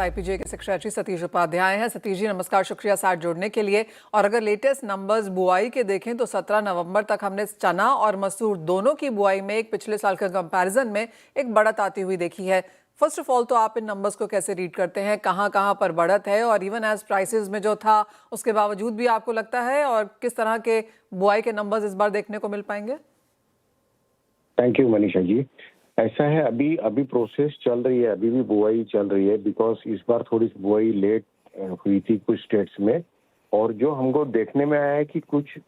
आईपीजे के सेक्रेटरी सतीश उपाध्याय हैं। सतीश जी नमस्कार, शुक्रिया साथ जुड़ने के लिए। और अगर लेटेस्ट नंबर्स बुआई के देखें तो 17 नवंबर तक हमने चना और मसूर दोनों की बुआई में एक पिछले साल के कंपैरिजन में एक बढ़त आती हुई देखी है। फर्स्ट ऑफ ऑल तो आप इन नंबर्स को कैसे रीड करते हैं, कहां पर बढ़त है, और इवन एज प्राइसेस में जो था उसके बावजूद भी आपको लगता है, और किस तरह के बुआई के नंबर्स इस बार देखने को मिल पाएंगे? Thank you Manisha ji. ऐसा है, अभी प्रोसेस चल रही है, अभी भी बुआई चल रही है, बिकॉज इस बार थोड़ी सी बुआई लेट हुई थी कुछ स्टेट्स में। और जो हमको देखने में आया है कि कुछ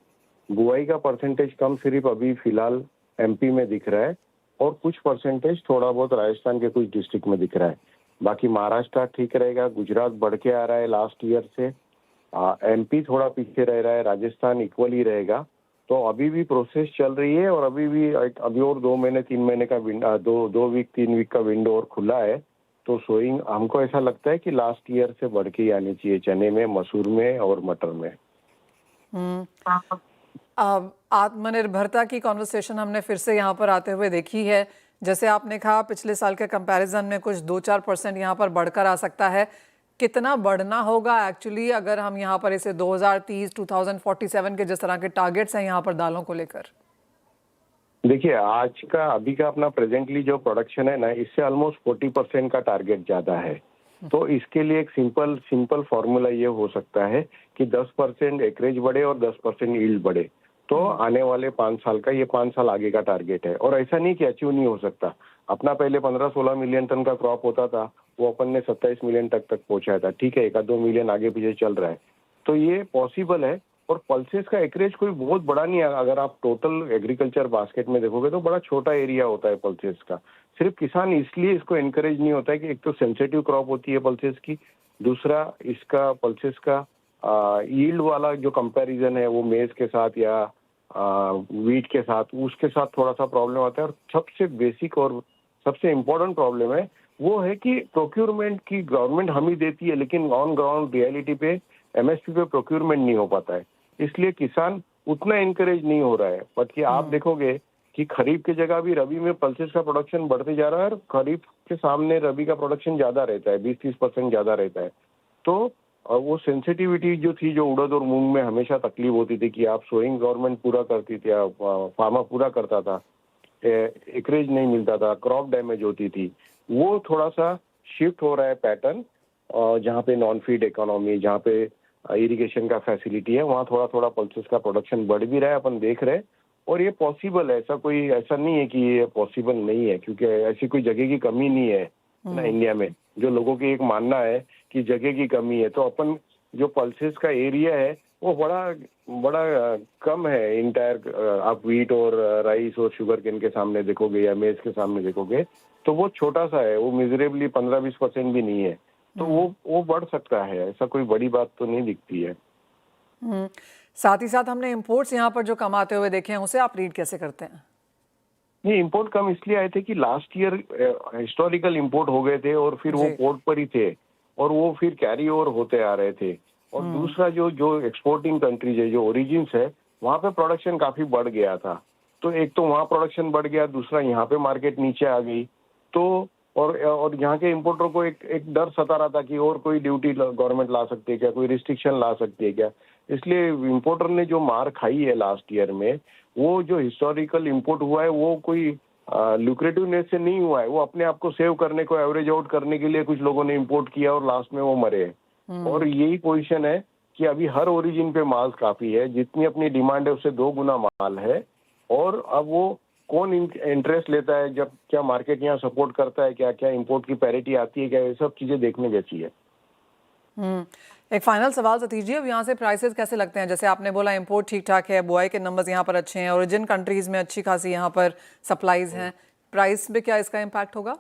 बुआई का परसेंटेज कम सिर्फ अभी फिलहाल एमपी में दिख रहा है, और कुछ परसेंटेज थोड़ा बहुत राजस्थान के कुछ डिस्ट्रिक्ट में दिख रहा है। बाकी महाराष्ट्र ठीक रहेगा, गुजरात बढ़ के आ रहा है लास्ट ईयर से, एमपी थोड़ा पीछे रह रहा है, राजस्थान इक्वल ही रहेगा। तो अभी भी प्रोसेस चल रही है, और अभी और 2 महीने 3 महीने का विंडो, 2 वीक 3 वीक का विंडो और खुला है। तो सोइंग हमको ऐसा लगता है कि लास्ट ईयर से बढ़ के ही आनी चाहिए, चने में, मसूर में और मटर में। आत्मनिर्भरता की कॉन्वर्सेशन हमने फिर से यहाँ पर आते हुए देखी है। जैसे आपने कहा पिछले साल के कंपैरिजन में कुछ 2-4% यहाँ पर बढ़कर आ सकता है। कितना बढ़ना होगा एक्चुअली, अगर हम यहाँ पर इसे 2030 2047 के जिस तरह के टारगेट्स हैं यहाँ पर दालों को लेकर? देखिए, अभी का अपना प्रेजेंटली जो प्रोडक्शन है ना, इससे ऑलमोस्ट 40% का टारगेट ज्यादा है। तो इसके लिए एक सिंपल फॉर्मूला ये हो सकता है कि 10% एकरेज बढ़े और 10% यील्ड बढ़े। तो आने वाले 5 साल का, ये 5 साल आगे का टारगेट है। और ऐसा नहीं कि अचीव नहीं हो सकता। अपना पहले 15-16 मिलियन टन का क्रॉप होता था, वो अपन ने 27 मिलियन तक पहुंचाया था। ठीक है, 1-2 मिलियन आगे पीछे चल रहा है, तो ये पॉसिबल है। और पल्सेस का एकरेज कोई बहुत बड़ा नहीं है। अगर आप टोटल एग्रीकल्चर बास्केट में देखोगे तो बड़ा छोटा एरिया होता है पल्सेस का। सिर्फ किसान इसलिए इसको एनकरेज नहीं होता है कि एक तो सेंसिटिव क्रॉप होती है पल्सेस की, दूसरा इसका पल्सेस का यील्ड वाला जो कंपैरिजन है वो मेज के साथ या वीट के साथ, उसके साथ थोड़ा सा प्रॉब्लम आता है। और सबसे बेसिक और सबसे इम्पोर्टेंट प्रॉब्लम है वो है कि प्रोक्यूरमेंट की गवर्नमेंट हम ही देती है, लेकिन ऑन ग्राउंड रियलिटी पे एमएसपी पे प्रोक्यूरमेंट नहीं हो पाता है। इसलिए किसान उतना इनकरेज नहीं हो रहा है। बट कि आप देखोगे कि खरीफ की जगह भी रबी में पल्सेस का प्रोडक्शन बढ़ते जा रहा है, और खरीफ के सामने रबी का प्रोडक्शन ज्यादा रहता है, 20-30% ज्यादा रहता है। तो वो सेंसिटिविटी जो थी, जो उड़द और मूंग में हमेशा तकलीफ होती थी कि आप सोइंग गवर्नमेंट पूरा करती थी, फार्मर पूरा करता था, एकरेज नहीं मिलता था, क्रॉप डैमेज होती थी, वो थोड़ा सा शिफ्ट हो रहा है पैटर्न। जहाँ पे नॉन फीड इकोनॉमी, जहाँ पे इरिगेशन का फैसिलिटी है, वहाँ थोड़ा थोड़ा पल्सेस का प्रोडक्शन बढ़ भी रहा है, अपन देख रहे हैं। और ये पॉसिबल है, ऐसा नहीं है कि ये पॉसिबल नहीं है, क्योंकि ऐसी कोई जगह की कमी नहीं है ना इंडिया में। जो लोगों की एक मानना है कि जगह की कमी है, तो अपन जो पल्सेस का एरिया है वो बड़ा कम है इंटायर। आप व्हीट और राइस और शुगर केन के सामने देखोगे या मेज के सामने देखोगे तो वो छोटा सा है, वो मिजरेबली 15-20% भी नहीं है। तो वो बढ़ सकता है, ऐसा कोई बड़ी बात तो नहीं दिखती है। साथ ही साथ हमने इंपोर्ट्स यहाँ पर जो कमाते हुए देखे हैं, उसे आप रीड कैसे करते हैं? ये इंपोर्ट कम इसलिए आए थे कि लास्ट ईयर हिस्टोरिकल इंपोर्ट हो गए थे, और फिर वो पोर्ट पर ही थे, और वो फिर कैरी ओवर होते आ रहे थे। और दूसरा जो एक्सपोर्टिंग कंट्रीज है, जो ओरिजिन्स है, वहाँ पे प्रोडक्शन काफी बढ़ गया था। तो एक तो वहाँ प्रोडक्शन बढ़ गया, दूसरा यहाँ पे मार्केट नीचे आ गई। तो और यहाँ के इम्पोर्टर को एक डर सता रहा था कि और कोई ड्यूटी गवर्नमेंट ला सकती है क्या, कोई रिस्ट्रिक्शन ला सकती है क्या। इसलिए इम्पोर्टर ने जो मार खाई है लास्ट ईयर में, वो जो हिस्टोरिकल इंपोर्ट हुआ है वो कोई लुक्रेटिवनेस से नहीं हुआ है, वो अपने आप को सेव करने को, एवरेज आउट करने के लिए कुछ लोगों ने इंपोर्ट किया और लास्ट में वो मरे। और यही पोजीशन है कि अभी हर ओरिजिन पे माल काफी है, जितनी अपनी डिमांड है उससे 2 गुना माल है। और अब वो कौन इंटरेस्ट लेता है, जब क्या मार्केट यहाँ सपोर्ट करता है, क्या क्या इंपोर्ट की पैरिटी आती है क्या, ये सब चीजें देखने जैसी है। एक फाइनल सवाल सतीश जी, अब यहाँ से प्राइसेस कैसे लगते हैं? जैसे आपने बोला इंपोर्ट ठीक ठाक है, बुआई के नंबर्स यहाँ पर अच्छे हैं, ओरिजिन कंट्रीज में अच्छी खासी यहाँ पर सप्लाईज हैं, प्राइस में क्या इसका इम्पैक्ट होगा?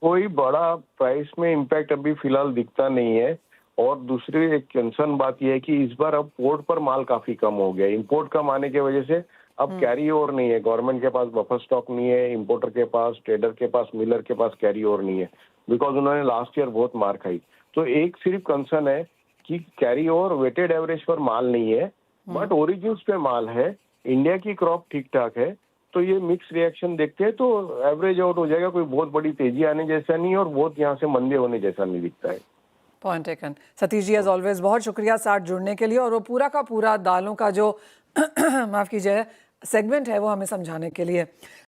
कोई बड़ा प्राइस में इम्पैक्ट अभी फिलहाल दिखता नहीं है। और दूसरी एक कंसर्न बात यह है कि इस बार अब पोर्ट पर माल काफी कम हो गया, इंपोर्ट कम आने की वजह से अब कैरी ओवर नहीं है, गवर्नमेंट के पास बफर स्टॉक नहीं है, इंपोर्टर के पास, ट्रेडर के पास, मिलर के पास कैरी ओवर नहीं है, बिकॉज उन्होंने लास्ट ईयर बहुत मार खाई। तो एक सिर्फ कंसर्न है कि कैरी ओवर वेटेड एवरेज पर माल नहीं है, बट ओरिजिन्स पे माल है। इंडिया की क्रॉप ठीक ठाक है, तो ये मिक्स रिएक्शन देखते हैं तो एवरेज आउट हो जाएगा, कोई बहुत बड़ी तेजी आने जैसा नहीं और बहुत यहाँ से मंदे होने जैसा नहीं दिखता है। Point taken. Satish ji as always बहुत शुक्रिया साथ जुड़ने के लिए और वो पूरा का पूरा दालों का जो माफ कीजिए सेगमेंट है वो हमें समझाने के लिए।